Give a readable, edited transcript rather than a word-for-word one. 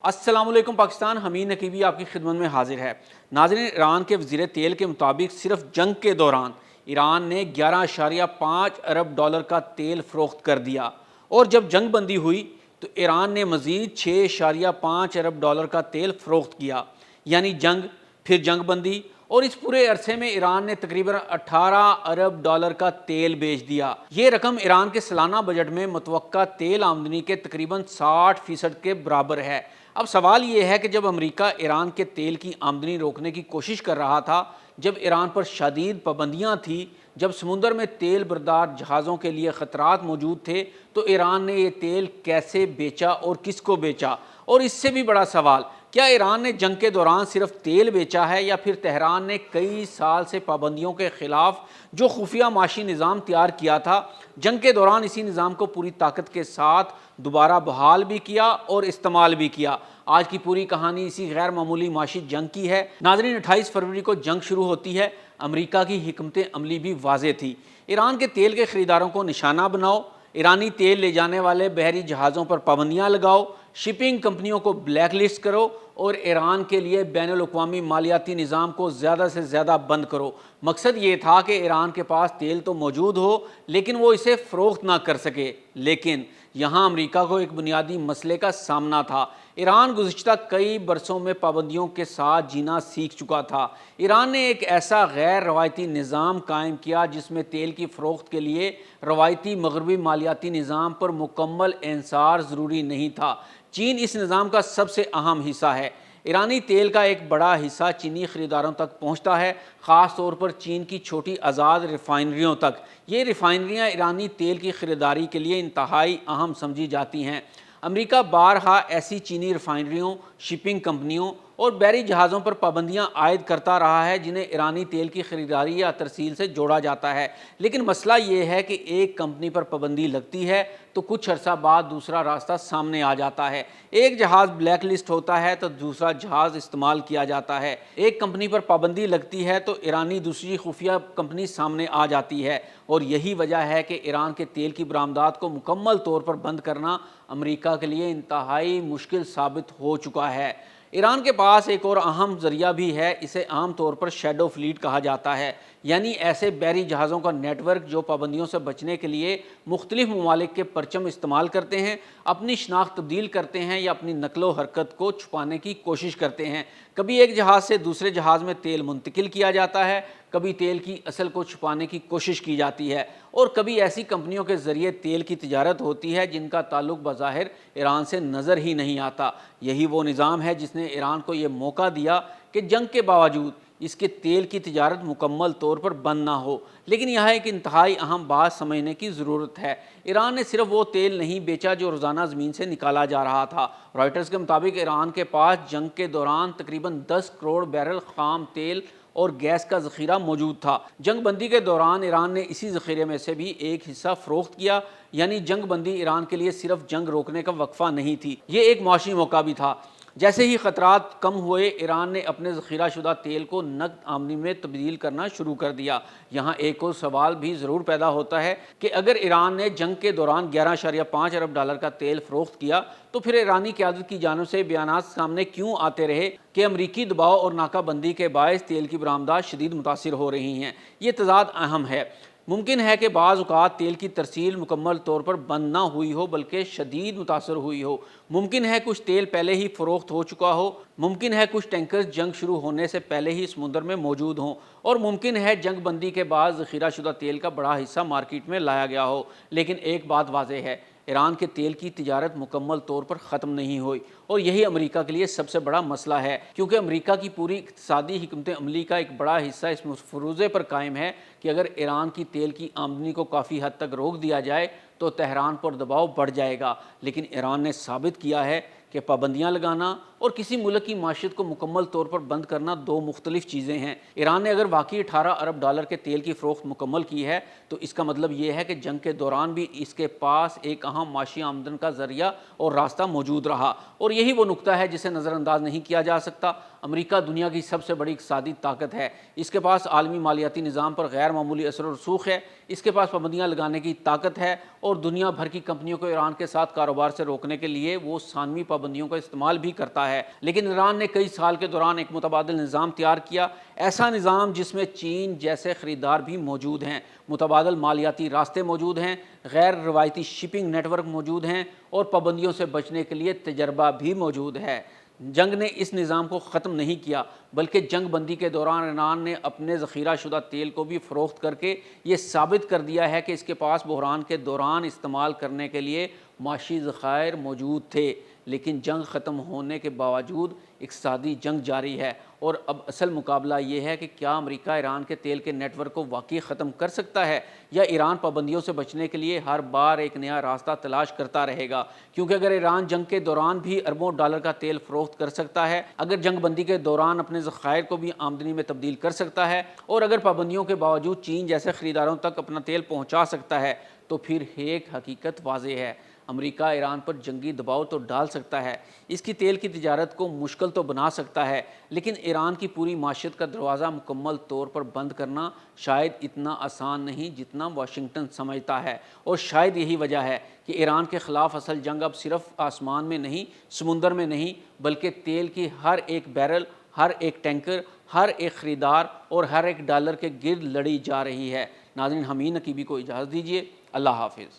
السلام علیکم پاکستان، حمید نقیبی آپ کی خدمت میں حاضر ہے۔ ناظرین، ایران کے وزیر تیل کے مطابق صرف جنگ کے دوران ایران نے 11.5 ارب ڈالر کا تیل فروخت کر دیا، اور جب جنگ بندی ہوئی تو ایران نے مزید 6.5 ارب ڈالر کا تیل فروخت کیا، یعنی جنگ، پھر جنگ بندی، اور اس پورے عرصے میں ایران نے تقریباً 18 ارب ڈالر کا تیل بیچ دیا۔ یہ رقم ایران کے سالانہ بجٹ میں متوقع تیل آمدنی کے تقریباً 60% کے برابر ہے۔ اب سوال یہ ہے کہ جب امریکہ ایران کے تیل کی آمدنی روکنے کی کوشش کر رہا تھا، جب ایران پر شدید پابندیاں تھیں، جب سمندر میں تیل بردار جہازوں کے لیے خطرات موجود تھے، تو ایران نے یہ تیل کیسے بیچا اور کس کو بیچا؟ اور اس سے بھی بڑا سوال، کیا ایران نے جنگ کے دوران صرف تیل بیچا ہے، یا پھر تہران نے کئی سال سے پابندیوں کے خلاف جو خفیہ معاشی نظام تیار کیا تھا، جنگ کے دوران اسی نظام کو پوری طاقت کے ساتھ دوبارہ بحال بھی کیا اور استعمال بھی کیا؟ آج کی پوری کہانی اسی غیر معمولی معاشی جنگ کی ہے۔ ناظرین، 28 فروری کو جنگ شروع ہوتی ہے۔ امریکہ کی حکمت عملی بھی واضح تھی، ایران کے تیل کے خریداروں کو نشانہ بناؤ، ایرانی تیل لے جانے والے بحری جہازوں پر پابندیاں لگاؤ، شپنگ کمپنیوں کو بلیک لسٹ کرو، اور ایران کے لیے بین الاقوامی مالیاتی نظام کو زیادہ سے زیادہ بند کرو۔ مقصد یہ تھا کہ ایران کے پاس تیل تو موجود ہو، لیکن وہ اسے فروخت نہ کر سکے۔ لیکن یہاں امریکہ کو ایک بنیادی مسئلے کا سامنا تھا۔ ایران گزشتہ کئی برسوں میں پابندیوں کے ساتھ جینا سیکھ چکا تھا۔ ایران نے ایک ایسا غیر روایتی نظام قائم کیا جس میں تیل کی فروخت کے لیے روایتی مغربی مالیاتی نظام پر مکمل انحصار ضروری نہیں تھا۔ چین اس نظام کا سب سے اہم حصہ ہے۔ ایرانی تیل کا ایک بڑا حصہ چینی خریداروں تک پہنچتا ہے، خاص طور پر چین کی چھوٹی آزاد ریفائنریوں تک۔ یہ ریفائنریاں ایرانی تیل کی خریداری کے لیے انتہائی اہم سمجھی جاتی ہیں۔ امریکہ بارہا ایسی چینی ریفائنریوں، شپنگ کمپنیوں اور بحری جہازوں پر پابندیاں عائد کرتا رہا ہے جنہیں ایرانی تیل کی خریداری یا ترسیل سے جوڑا جاتا ہے۔ لیکن مسئلہ یہ ہے کہ ایک کمپنی پر پابندی لگتی ہے تو کچھ عرصہ بعد دوسرا راستہ سامنے آ جاتا ہے۔ ایک جہاز بلیک لسٹ ہوتا ہے تو دوسرا جہاز استعمال کیا جاتا ہے۔ ایک کمپنی پر پابندی لگتی ہے تو ایرانی دوسری خفیہ کمپنی سامنے آ جاتی ہے، اور یہی وجہ ہے کہ ایران کے تیل کی برآمدات کو مکمل طور پر بند کرنا امریکہ کے لیے انتہائی مشکل ثابت ہو چکا ہے۔ ایران کے پاس ایک اور اہم ذریعہ بھی ہے، اسے عام طور پر شیڈو فلیٹ کہا جاتا ہے، یعنی ایسے بحری جہازوں کا نیٹ ورک جو پابندیوں سے بچنے کے لیے مختلف ممالک کے پرچم استعمال کرتے ہیں، اپنی شناخت تبدیل کرتے ہیں یا اپنی نقل و حرکت کو چھپانے کی کوشش کرتے ہیں۔ کبھی ایک جہاز سے دوسرے جہاز میں تیل منتقل کیا جاتا ہے، کبھی تیل کی اصل کو چھپانے کی کوشش کی جاتی ہے، اور کبھی ایسی کمپنیوں کے ذریعے تیل کی تجارت ہوتی ہے جن کا تعلق بظاہر ایران سے نظر ہی نہیں آتا۔ یہی وہ نظام ہے جس نے ایران کو یہ موقع دیا کہ جنگ کے باوجود اس کے تیل کی تجارت مکمل طور پر بند نہ ہو۔ لیکن یہاں ایک انتہائی اہم بات سمجھنے کی ضرورت ہے، ایران نے صرف وہ تیل نہیں بیچا جو روزانہ زمین سے نکالا جا رہا تھا۔ رائٹرز کے مطابق ایران کے پاس جنگ کے دوران تقریباً 10 کروڑ بیرل خام تیل اور گیس کا ذخیرہ موجود تھا۔ جنگ بندی کے دوران ایران نے اسی ذخیرے میں سے بھی ایک حصہ فروخت کیا، یعنی جنگ بندی ایران کے لیے صرف جنگ روکنے کا وقفہ نہیں تھی، یہ ایک معاشی موقع بھی تھا۔ جیسے ہی خطرات کم ہوئے، ایران نے اپنے ذخیرہ شدہ تیل کو نقد آمدنی میں تبدیل کرنا شروع کر دیا۔ یہاں ایک اور سوال بھی ضرور پیدا ہوتا ہے کہ اگر ایران نے جنگ کے دوران 11.5 ارب ڈالر کا تیل فروخت کیا تو پھر ایرانی قیادت کی جانب سے بیانات سامنے کیوں آتے رہے کہ امریکی دباؤ اور ناکہ بندی کے باعث تیل کی برآمدات شدید متاثر ہو رہی ہیں؟ یہ تضاد اہم ہے۔ ممکن ہے کہ بعض اوقات تیل کی ترسیل مکمل طور پر بند نہ ہوئی ہو بلکہ شدید متاثر ہوئی ہو۔ ممکن ہے کچھ تیل پہلے ہی فروخت ہو چکا ہو، ممکن ہے کچھ ٹینکرز جنگ شروع ہونے سے پہلے ہی سمندر میں موجود ہوں، اور ممکن ہے جنگ بندی کے بعد ذخیرہ شدہ تیل کا بڑا حصہ مارکیٹ میں لایا گیا ہو۔ لیکن ایک بات واضح ہے، ایران کے تیل کی تجارت مکمل طور پر ختم نہیں ہوئی، اور یہی امریکہ کے لیے سب سے بڑا مسئلہ ہے، کیونکہ امریکہ کی پوری اقتصادی حکمت عملی کا ایک بڑا حصہ اس مفروضے پر قائم ہے کہ اگر ایران کی تیل کی آمدنی کو کافی حد تک روک دیا جائے تو تہران پر دباؤ بڑھ جائے گا۔ لیکن ایران نے ثابت کیا ہے کہ پابندیاں لگانا اور کسی ملک کی معیشت کو مکمل طور پر بند کرنا دو مختلف چیزیں ہیں۔ ایران نے اگر واقعی 18 ارب ڈالر کے تیل کی فروخت مکمل کی ہے تو اس کا مطلب یہ ہے کہ جنگ کے دوران بھی اس کے پاس ایک اہم معاشی آمدن کا ذریعہ اور راستہ موجود رہا، اور یہی وہ نقطہ ہے جسے نظر انداز نہیں کیا جا سکتا۔ امریکہ دنیا کی سب سے بڑی اقتصادی طاقت ہے، اس کے پاس عالمی مالیاتی نظام پر غیر معمولی اثر و رسوخ ہے، اس کے پاس پابندیاں لگانے کی طاقت ہے، اور دنیا بھر کی کمپنیوں کو ایران کے ساتھ کاروبار سے روکنے کے لیے وہ ثانوی پابندیوں کا استعمال بھی کرتا ہے، لیکن ایران نے کئی سال کے دوران ایک متبادل نظام تیار کیا، ایسا نظام جس میں چین جیسے خریدار بھی موجود ہیں، متبادل مالیاتی راستے موجود ہیں، غیر روایتی شپنگ نیٹ ورک موجود ہیں اور پابندیوں سے بچنے کے لیے تجربہ بھی موجود ہے۔ جنگ نے اس نظام کو ختم نہیں کیا، بلکہ جنگ بندی کے دوران ایران نے اپنے ذخیرہ شدہ تیل کو بھی فروخت کر کے یہ ثابت کر دیا ہے کہ اس کے پاس بحران کے دوران استعمال کرنے کے لیے معاشی ذخائر موجود تھے۔ لیکن جنگ ختم ہونے کے باوجود اقتصادی جنگ جاری ہے، اور اب اصل مقابلہ یہ ہے کہ کیا امریکہ ایران کے تیل کے نیٹ ورک کو واقعی ختم کر سکتا ہے، یا ایران پابندیوں سے بچنے کے لیے ہر بار ایک نیا راستہ تلاش کرتا رہے گا؟ کیونکہ اگر ایران جنگ کے دوران بھی اربوں ڈالر کا تیل فروخت کر سکتا ہے، اگر جنگ بندی کے دوران اپنے ذخائر کو بھی آمدنی میں تبدیل کر سکتا ہے، اور اگر پابندیوں کے باوجود چین جیسے خریداروں تک اپنا تیل پہنچا سکتا ہے، تو پھر ایک حقیقت واضح ہے: امریکہ ایران پر جنگی دباؤ تو ڈال سکتا ہے، اس کی تیل کی تجارت کو مشکل تو بنا سکتا ہے، لیکن ایران کی پوری معیشت کا دروازہ مکمل طور پر بند کرنا شاید اتنا آسان نہیں جتنا واشنگٹن سمجھتا ہے۔ اور شاید یہی وجہ ہے کہ ایران کے خلاف اصل جنگ اب صرف آسمان میں نہیں، سمندر میں نہیں، بلکہ تیل کی ہر ایک بیرل، ہر ایک ٹینکر، ہر ایک خریدار اور ہر ایک ڈالر کے گرد لڑی جا رہی ہے۔ ناظرین، حمید نقیبی کو اجازت دیجیے۔ اللہ حافظ۔